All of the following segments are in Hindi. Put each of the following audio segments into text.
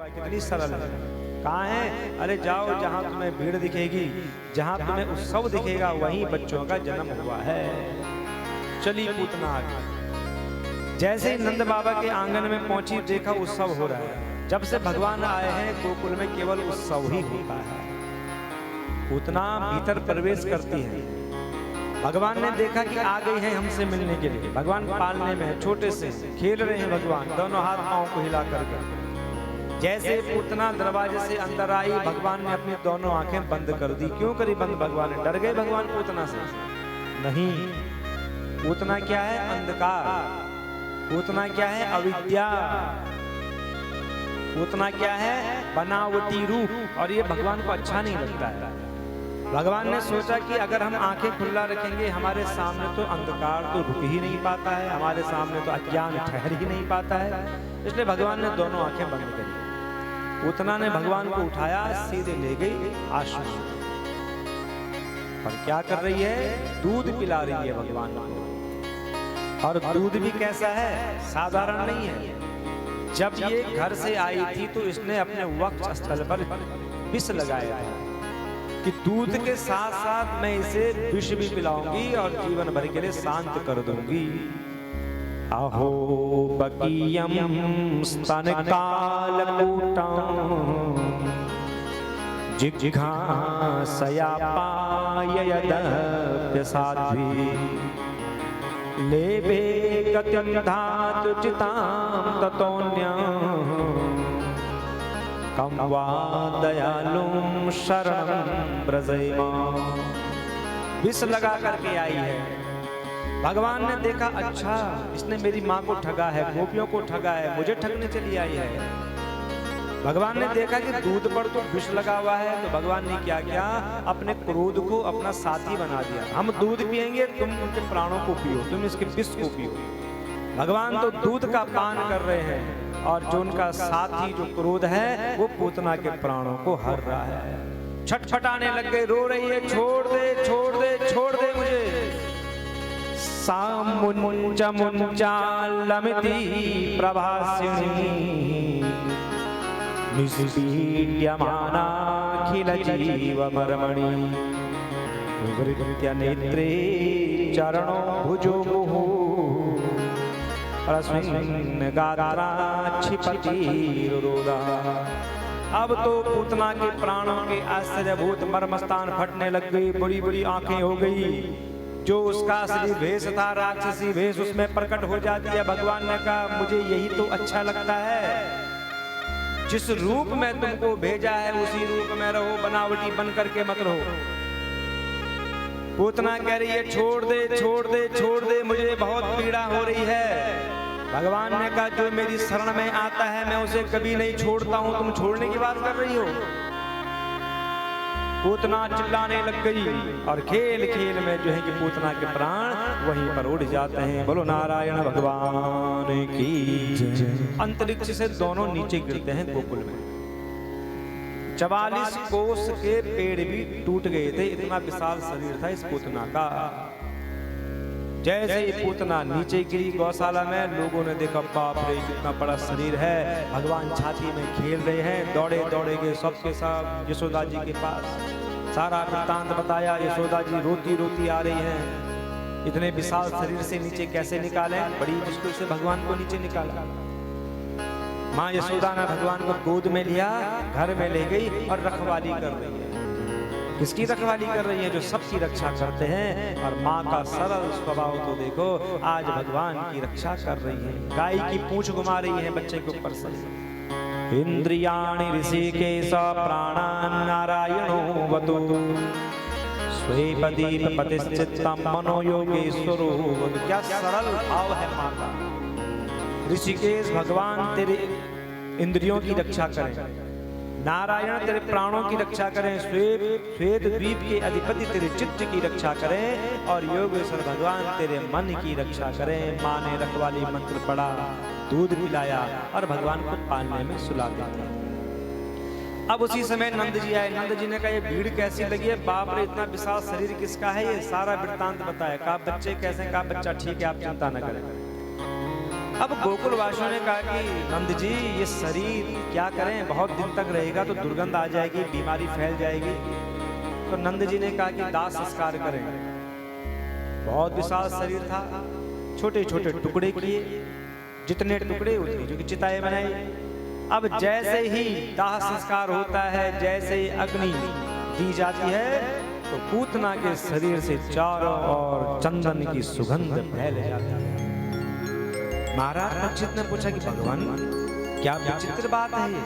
कितनी सरल है। कहाँ है? अरे जाओ, जहाँ तुम्हें भीड़ दिखेगी, जहाँ तुम्हें उत्सव दिखेगा, वहीं बच्चों का जन्म हुआ है। चली पूतना आगे। जैसे ही नंद बाबा के आंगन में पहुंची, देखा उत्सव हो रहा है। जब से भगवान आए हैं गोकुल में केवल उत्सव ही होता है। पूतना भीतर प्रवेश करती है। भगवान ने देखा कि आ गई है हमसे मिलने के लिए। भगवान पालने में छोटे से खेल रहे हैं भगवान, दोनों हाथ पांव को हिला करके। जैसे पूतना दरवाजे से अंदर आई, भगवान ने अपनी दोनों आंखें बंद कर दी। क्यों करी बंद? भगवान ने डर गए भगवान पूतना से? नहीं। पूतना क्या है? अंधकार। पूतना क्या है? अविद्या। पूतना क्या है? बनावटी रूप। और ये भगवान को अच्छा नहीं लगता है। भगवान ने सोचा कि अगर हम आंखें खुला रखेंगे, हमारे सामने तो अंधकार तो रुक ही नहीं पाता है, हमारे सामने तो अज्ञान ठहर ही नहीं पाता है। इसलिए भगवान ने दोनों आंखें बंद करी। पूतना ने भगवान को उठाया, सीधे ले गई आश्रम। पर क्या कर रही है? दूध पिला रही है भगवान को। और दूध भी कैसा है? साधारण नहीं है। जब ये घर से आई थी तो इसने अपने वक्ष स्थल पर विष लगाया है कि दूध के साथ साथ मैं इसे विष भी पिलाऊंगी और जीवन भर के लिए शांत कर दूंगी। अहो बकीयम स्तन कालकूटम जिघांसया पाययदप्य साध्वी लेभे गतिं धातु चितां ततोऽन्यं कं वा दयालुं शरणं व्रजेमा। विष लगा करके आई है। भगवान ने देखा, अच्छा इसने मेरी माँ को ठगा है, गोपियों को ठगा है, मुझे ठगने चली आई है। भगवान ने देखा कि दूध पर तो विष लगा हुआ है, तो भगवान ने क्या किया? अपने क्रोध को अपना साथी बना दिया। हम दूध पिएंगे, तुम उनके प्राणों को पियो, तुम इसके विष को पियो। भगवान तो दूध का पान कर रहे हैं और जो उनका साथी जो क्रोध है वो पूतना के प्राणों को हर रहा है। छटपटाने लग गए, रो रही है, छोड़ दे छोड़ दे छोड़ दे मुझे। सामुंचा मुंचालमिति प्रभासिनी निष्पीड्यमानाखिल जीवमर्मणि विवृत्य नेत्रे चरणो भुजो मुहुः रश्मिन् गात्रा क्षिपतिरुरोधा। अब तो पूतना के प्राणों के आश्चर्यभूत मर्मस्थान फटने लग गई, बड़ी बड़ी आंखें हो गई। जो उसका असली भेष था, राक्षसी भेष, उसमें प्रकट हो जाती है। भगवान ने कहा, मुझे यही तो अच्छा लगता है, जिस रूप में तुमको भेजा है उसी रूप में रहो, बनावटी बन करके मत रहो। पूतना कह रही है, छोड़ दे छोड़ दे छोड़ दे, मुझे बहुत पीड़ा हो रही है। भगवान ने कहा, जो मेरी शरण में आता है मैं उसे कभी नहीं छोड़ता हूं, तुम छोड़ने की बात कर रही हो। पूतना चिल्लाने लग गई और खेल खेल में जो है कि पूतना के प्राण वहीं पर उड़ जाते हैं। बोलो नारायण भगवान की जय। अंतरिक्ष से दोनों नीचे गिरते हैं गोकुल में। 44 कोस के पेड़ भी टूट गए थे, इतना विशाल शरीर था इस पूतना का। जैसे ही पूतना नीचे गिरी गौशाला में, लोगों ने देखा, बाप रे कितना बड़ा शरीर है। भगवान छाती में खेल रहे हैं। दौड़े दौड़े गए सबके सब यशोदा जी के पास, सारा वृत्तांत बताया। यशोदा जी रोती रोती आ रही हैं। इतने विशाल शरीर से नीचे कैसे निकाले? बड़ी मुश्किल से भगवान को नीचे निकाला। माँ यशोदा ने भगवान को गोद में लिया, घर में ले गई और रखवाली कर रही है। किसकी रखवाली कर रही है? जो सबकी रक्षा करते हैं। और माँ का सरल स्वभाव तो देखो, आज भगवान की रक्षा कर रही है। गाय की पूंछ घुमा रही है बच्चे के ऊपर से। इंद्रियाणि ऋषिकेश प्राणान् नारायणो वतु स्वेपदीप पतिश्चित्तम् मनो योगेश्वरो वतु। क्या सरल भाव है माँ का। ऋषिकेश, भगवान तेरे इंद्रियों की रक्षा करें, नारायण तेरे प्राणों की रक्षा करें, श्वेत द्वीप के अधिपति तेरे चित्त की रक्षा करें, और योगेश्वर भगवान तेरे मन की रक्षा करें। माँ ने रखवाली मंत्र पढ़ा, दूध पिलाया और भगवान को पालने में सुला दिया। अब उसी समय नंद जी आए। नंद जी ने कहा, ये भीड़ कैसी लगी है? बाप रे, इतना विशाल शरीर किसका है? ये सारा वृत्तांत बताया। कहा बच्चे कैसे? कहा बच्चा ठीक है, आप चिंता न करें। अब गोकुलवासियों ने कहा कि नंद जी ये शरीर क्या करें, बहुत दिन तक रहेगा तो दुर्गंध आ जाएगी, बीमारी फैल जाएगी। तो नंद जी ने कहा कि दाह संस्कार करें। बहुत विशाल शरीर था, छोटे छोटे टुकड़े किए, जितने टुकड़े उतनी जो कि चिताएं बनाई। अब जैसे ही दाह संस्कार होता है, जैसे ही अग्नि दी जाती है, तो पूतना के शरीर से चारों ओर चंदन की सुगंध फैल जाती है। महाराज परीक्षित ने पूछा कि भगवान क्या विचित्र बात है ये,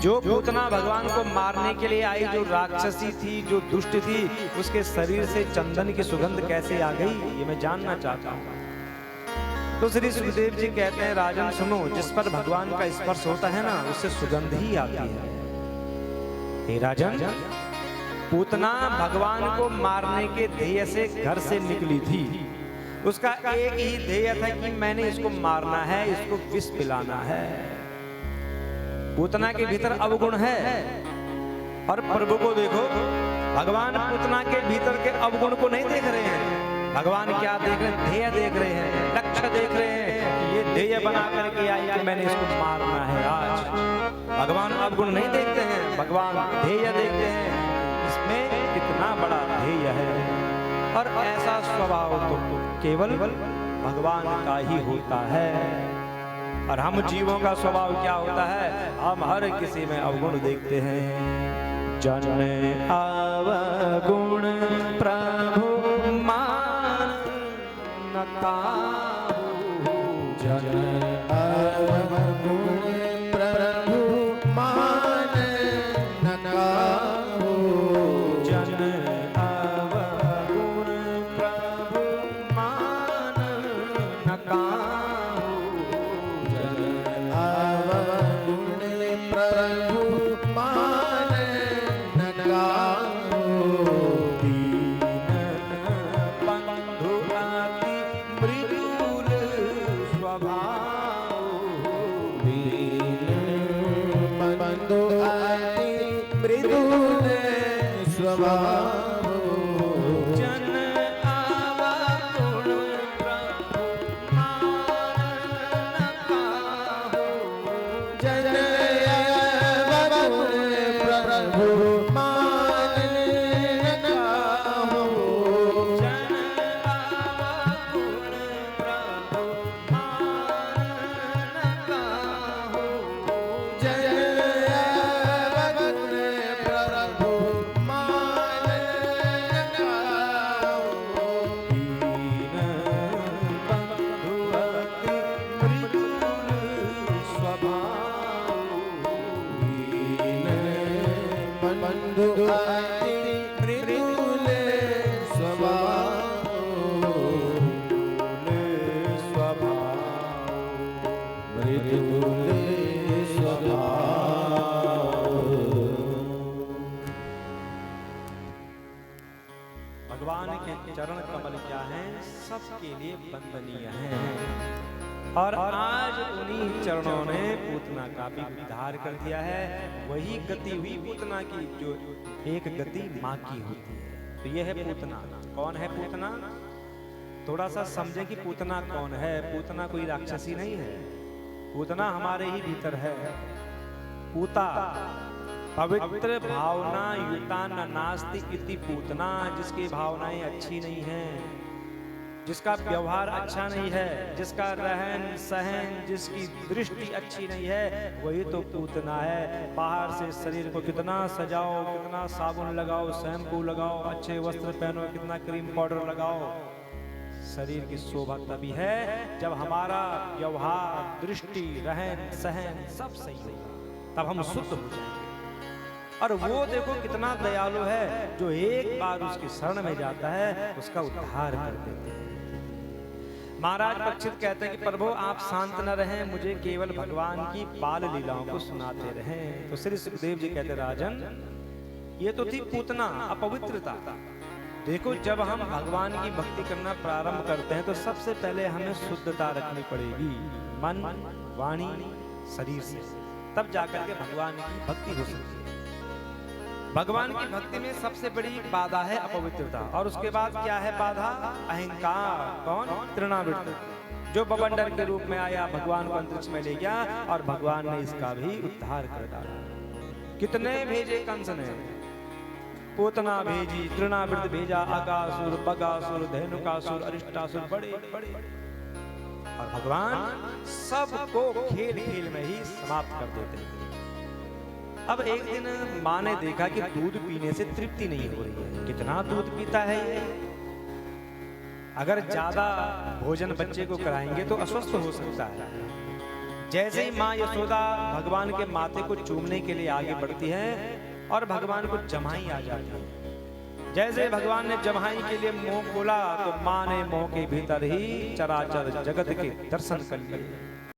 जो पूतना भगवान को मारने के लिए आई, जो राक्षसी थी, जो दुष्ट थी, उसके शरीर से चंदन की सुगंध कैसे आ गई, ये मैं जानना चाहता हूँ। तो श्री सुखदेव जी कहते हैं, राजन सुनो, जिस पर भगवान का स्पर्श होता है ना, उससे सुगंध ही आती है। हे राजन, पूतना भगवान को मारने के ध्येय से घर से निकली थी। उसका एक ही ध्येय था कि मैंने इसको मारना है, इसको विष पिलाना है। पूतना के भीतर अवगुण है, और प्रभु को देखो, भगवान पूतना के भीतर के अवगुण को नहीं देख रहे हैं। भगवान क्या देख रहे हैं? ध्येय देख रहे हैं, लक्ष्य देख रहे हैं कि ये ध्येय बना करके आई कि मैंने इसको मारना है आज। भगवान अवगुण नहीं देखते हैं, भगवान ध्येय देखते हैं, इसमें कितना बड़ा ध्येय है। और ऐसा स्वभाव तो केवल भगवान का ही होता है। और हम जीवों का स्वभाव क्या होता है? हम हर किसी में अवगुण देखते हैं। जन अवगुण प्रभु मान न काहू, जन अवगुण प्रभु मान न काहू, जन अवगुण प्रभु मान न काहू, जन अवगुण प्रभु मान न काहू, दीन बंधु अति मृदुल स्वभाव, दीन बंधु अति मृदुल स्वभाव, जन अवगुण प्रभु मान न काहू, जन अवगुण प्रभु मान न काहू, जन अवगुण प्रभु मान न काहू, जन अवगुण प्रभु मान न काहू, दीन बंधु अति मृदुल स्वभाव, दीन बंधु अति मृदुल स्वभाव, मृदुल स्वभाव। भगवान के चरण कमल क्या हैं? सबके लिए वंदनीय हैं। और आज उन्हीं चरणों ने पूतना का भी उद्धार कर दिया है। वही गति हुई पूतना की जो एक गति माँ की होती है। तो यह है पूतना। कौन है पूतना? थोड़ा सा समझे कि पूतना कौन है। पूतना कोई राक्षसी नहीं है, पूतना हमारे ही भीतर है। पूता पवित्र भावना युता न नास्ति इति पूतना, जिसकी भावनाएं अच्छी नहीं हैं, जिसका व्यवहार अच्छा नहीं है, जिसका रहन सहन, जिसकी दृष्टि अच्छी नहीं है, वही तो पूतना है। बाहर से शरीर को कितना सजाओ, कितना साबुन लगाओ, शैम्पू लगाओ, अच्छे वस्त्र पहनो, कितना क्रीम पाउडर लगाओ, शरीर की शोभा तभी है जब हमारा व्यवहार, दृष्टि, रहन सहन सब सही होगा, तब हम शुद्ध हो जाएंगे। और वो देखो कितना दयालु है, जो एक बार उसकी शरण में जाता है उसका उद्धार कर देते हैं। महाराज परीक्षित कहते हैं कि प्रभु आप शांत न रहें, मुझे केवल भगवान की बाल लीलाओं को सुनाते रहें। तो श्री सुखदेव जी कहते, राजन ये तो थी पूतना, अपवित्रता। देखो जब हम भगवान की भक्ति करना प्रारंभ करते हैं तो सबसे पहले हमें शुद्धता रखनी पड़ेगी, मन, वाणी, शरीर से, तब जाकर के भगवान की भक्ति हो सकती है। भगवान की भक्ति में सबसे बड़ी बाधा है अपवित्रता, और उसके बाद क्या है बाधा? अहंकार। कौन? तृणावृत्ति। जो बवंडर के रूप में आया, भगवान को अंतरिक्ष में ले गया और भगवान ने इसका भी उद्धार कर डाला। कितने भेजे कंस ने, पूतना भेजी, तृणावृत भेजा, अगासुर, बगासुर, धेनुकासुर, अरिष्टासुर, बड़े बड़े, और भगवान सबको खेल खेल में ही समाप्त कर देते हैं। अब एक दिन माँ ने देखा कि दूध पीने से तृप्ति नहीं हो रही है, कितना दूध पीता है ये, अगर ज्यादा भोजन बच्चे को कराएंगे तो अस्वस्थ हो सकता है। जैसे ही माँ यशोदा भगवान के माथे को चूमने के लिए आगे बढ़ती है और भगवान को जमाई आ जाती है। जैसे भगवान ने जमाई के लिए मुंह खोला तो माँ ने मुंह के भीतर ही चराचर जगत के दर्शन कर लिए।